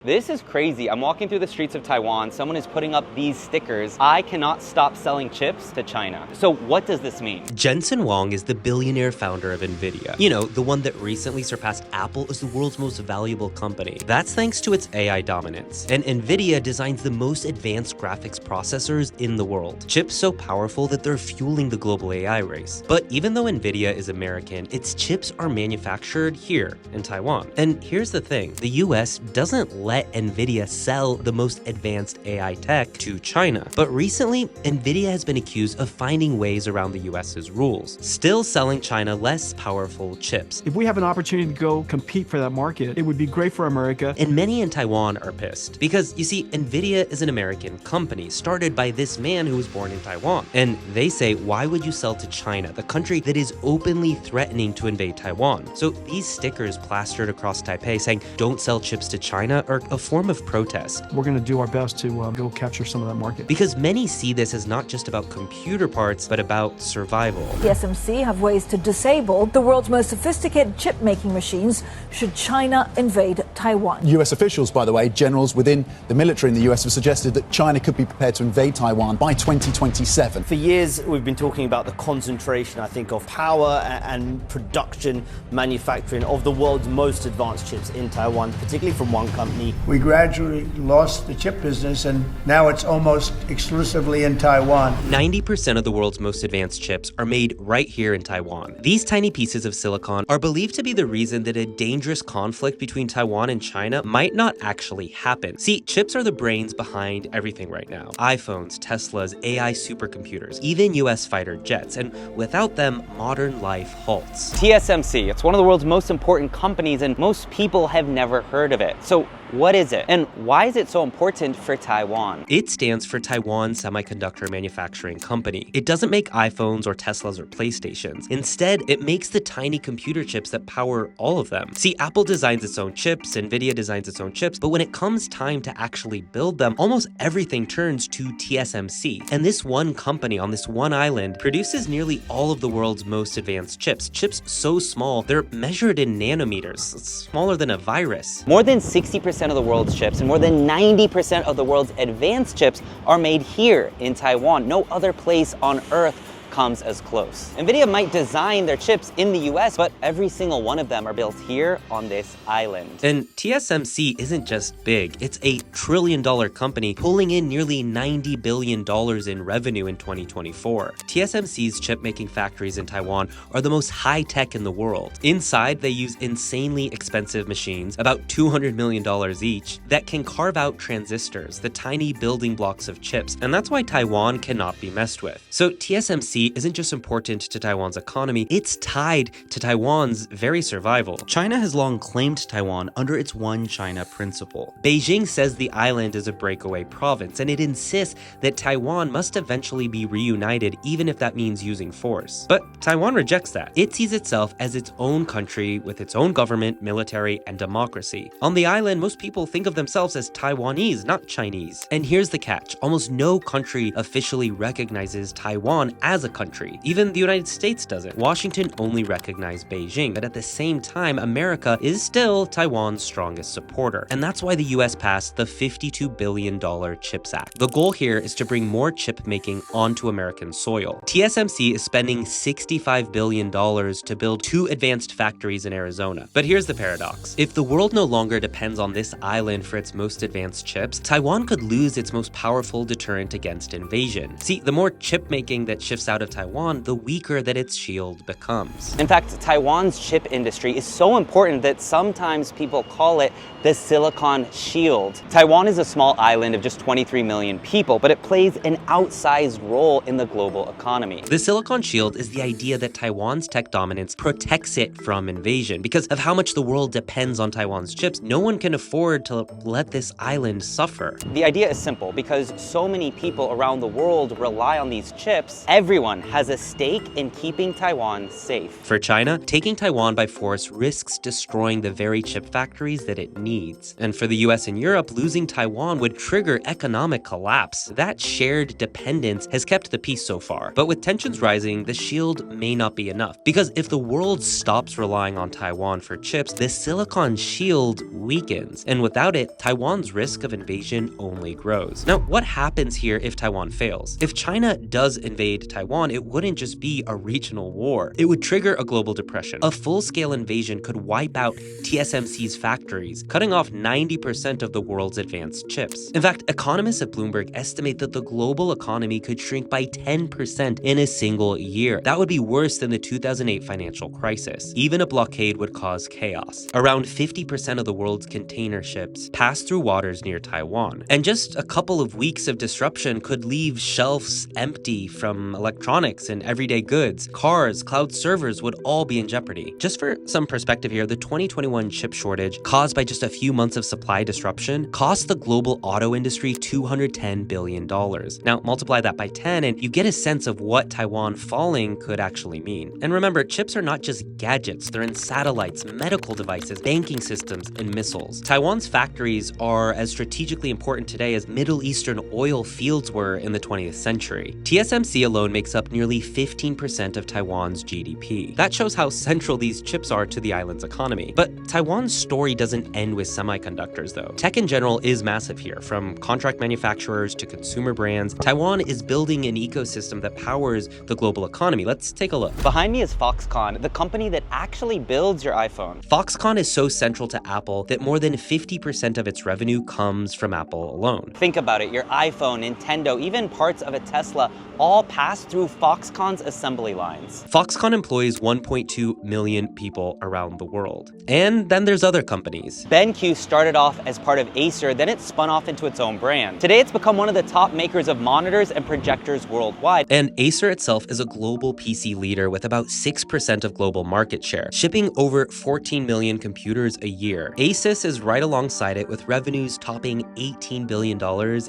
This is crazy. I'm walking through the streets of Taiwan. Someone is putting up these stickers. I cannot stop selling chips to China. So what does this mean? Jensen Huang is the billionaire founder of NVIDIA. You know, the one that recently surpassed Apple as the world's most valuable company. That's thanks to its AI dominance. And NVIDIA designs the most advanced graphics processors in the world. Chips so powerful that they're fueling the global AI race. But even though NVIDIA is American, its chips are manufactured here in Taiwan. And here's the thing, the US doesn't let NVIDIA sell the most advanced AI tech to China. But recently, NVIDIA has been accused of finding ways around the US's rules, still selling China less powerful chips. If we have an opportunity to go compete for that market, it would be great for America. And many in Taiwan are pissed. Because, you see, NVIDIA is an American company started by this man who was born in Taiwan. And they say, why would you sell to China, the country that is openly threatening to invade Taiwan? So these stickers plastered across Taipei saying, don't sell chips to China, are a form of protest. We're going to do our best to go capture some of that market. Because many see this as not just about computer parts, but about survival. TSMC have ways to disable the world's most sophisticated chip-making machines should China invade Taiwan. US officials, by the way, generals within the military in the US have suggested that China could be prepared to invade Taiwan by 2027. For years, we've been talking about the concentration, I think, of power and production, manufacturing of the world's most advanced chips in Taiwan, particularly from one company. We gradually lost the chip business, and now it's almost exclusively in Taiwan. 90% of the world's most advanced chips are made right here in Taiwan. These tiny pieces of silicon are believed to be the reason that a dangerous conflict between Taiwan and China might not actually happen. See, chips are the brains behind everything right now. iPhones, Teslas, AI supercomputers, even US fighter jets, and without them, modern life halts. TSMC, it's one of the world's most important companies and most people have never heard of it. So what is it? And why is it so important for Taiwan? It stands for Taiwan Semiconductor Manufacturing Company. It doesn't make iPhones or Teslas or PlayStations. Instead, it makes the tiny computer chips that power all of them. See, Apple designs its own chips, NVIDIA designs its own chips, but when it comes time to actually build them, almost everything turns to TSMC. And this one company on this one island produces nearly all of the world's most advanced chips. Chips so small, they're measured in nanometers. It's smaller than a virus. More than 60% of the world's chips and more than 90% of the world's advanced chips are made here in Taiwan. No other place on Earth comes as close. NVIDIA might design their chips in the US, but every single one of them are built here on this island. And TSMC isn't just big, it's a $1 trillion company pulling in nearly $90 billion in revenue in 2024. TSMC's chip-making factories in Taiwan are the most high-tech in the world. Inside, they use insanely expensive machines, about $200 million each, that can carve out transistors, the tiny building blocks of chips, and that's why Taiwan cannot be messed with. So TSMC isn't just important to Taiwan's economy, it's tied to Taiwan's very survival. China has long claimed Taiwan under its One China principle. Beijing says the island is a breakaway province, and it insists that Taiwan must eventually be reunited, even if that means using force. But Taiwan rejects that. It sees itself as its own country with its own government, military, and democracy. On the island, most people think of themselves as Taiwanese, not Chinese. And here's the catch, almost no country officially recognizes Taiwan as a country. Even the United States doesn't. Washington only recognized Beijing, but at the same time, America is still Taiwan's strongest supporter. And that's why the US passed the $52 billion CHIPS Act. The goal here is to bring more chip making onto American soil. TSMC is spending $65 billion to build 2 advanced factories in Arizona. But here's the paradox. If the world no longer depends on this island for its most advanced chips, Taiwan could lose its most powerful deterrent against invasion. See, the more chip making that shifts out of Taiwan, the weaker that its shield becomes. In fact, Taiwan's chip industry is so important that sometimes people call it the Silicon Shield. Taiwan is a small island of just 23 million people, but it plays an outsized role in the global economy. The Silicon Shield is the idea that Taiwan's tech dominance protects it from invasion. Because of how much the world depends on Taiwan's chips, no one can afford to let this island suffer. The idea is simple. Because so many people around the world rely on these chips, everyone everyone has a stake in keeping Taiwan safe. For China, taking Taiwan by force risks destroying the very chip factories that it needs. And for the US and Europe, losing Taiwan would trigger economic collapse. That shared dependence has kept the peace so far. But with tensions rising, the shield may not be enough. Because if the world stops relying on Taiwan for chips, the silicon shield weakens. And without it, Taiwan's risk of invasion only grows. Now, what happens here if Taiwan fails? If China does invade Taiwan, it wouldn't just be a regional war. It would trigger a global depression. A full-scale invasion could wipe out TSMC's factories, cutting off 90% of the world's advanced chips. In fact, economists at Bloomberg estimate that the global economy could shrink by 10% in a single year. That would be worse than the 2008 financial crisis. Even a blockade would cause chaos. Around 50% of the world's container ships pass through waters near Taiwan. And just a couple of weeks of disruption could leave shelves empty from electronics and everyday goods. Cars, cloud servers would all be in jeopardy. Just for some perspective here, the 2021 chip shortage caused by just a few months of supply disruption cost the global auto industry $210 billion. Now, multiply that by 10 and you get a sense of what Taiwan falling could actually mean. And remember, chips are not just gadgets, they're in satellites, medical devices, banking systems, and missiles. Taiwan's factories are as strategically important today as Middle Eastern oil fields were in the 20th century. TSMC alone makes up nearly 15% of Taiwan's GDP. That shows how central these chips are to the island's economy. But Taiwan's story doesn't end with semiconductors, though. Tech in general is massive here, from contract manufacturers to consumer brands. Taiwan is building an ecosystem that powers the global economy. Let's take a look. Behind me is Foxconn, the company that actually builds your iPhone. Foxconn is so central to Apple that more than 50% of its revenue comes from Apple alone. Think about it, your iPhone, Nintendo, even parts of a Tesla all pass through Foxconn's assembly lines. Foxconn employs 1.2 million people around the world. And then there's other companies. BenQ started off as part of Acer, then it spun off into its own brand. Today it's become one of the top makers of monitors and projectors worldwide. And Acer itself is a global PC leader with about 6% of global market share, shipping over 14 million computers a year. Asus is right alongside it with revenues topping $18 billion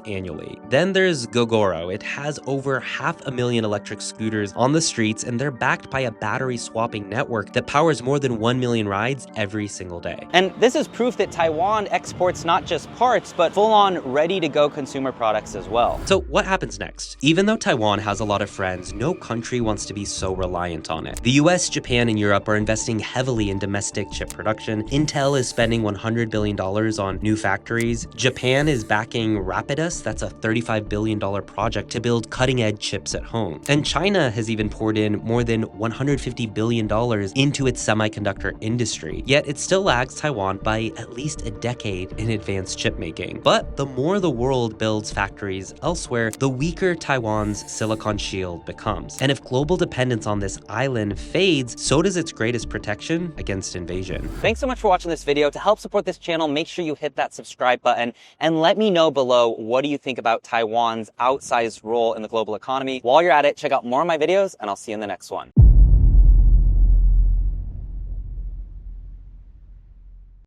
annually. Then there's Gogoro. It has over 500,000 electric scooters on the streets, and they're backed by a battery swapping network that powers more than 1 million rides every single day. And this is proof that Taiwan exports not just parts, but full-on ready-to-go consumer products as well. So what happens next? Even though Taiwan has a lot of friends, no country wants to be so reliant on it. The US, Japan, and Europe are investing heavily in domestic chip production. Intel is spending $100 billion on new factories. Japan is backing Rapidus, that's a $35 billion project to build cutting-edge chips at home. And China has even poured in more than $150 billion into its semiconductor industry. Yet it still lags Taiwan by at least a decade in advanced chip making. But the more the world builds factories elsewhere, the weaker Taiwan's silicon shield becomes. And if global dependence on this island fades, so does its greatest protection against invasion. Thanks so much for watching this video. To help support this channel, make sure you hit that subscribe button and let me know below, what do you think about Taiwan's outsized role in the global economy? While you're at it, check out more of my videos and I'll see you in the next one.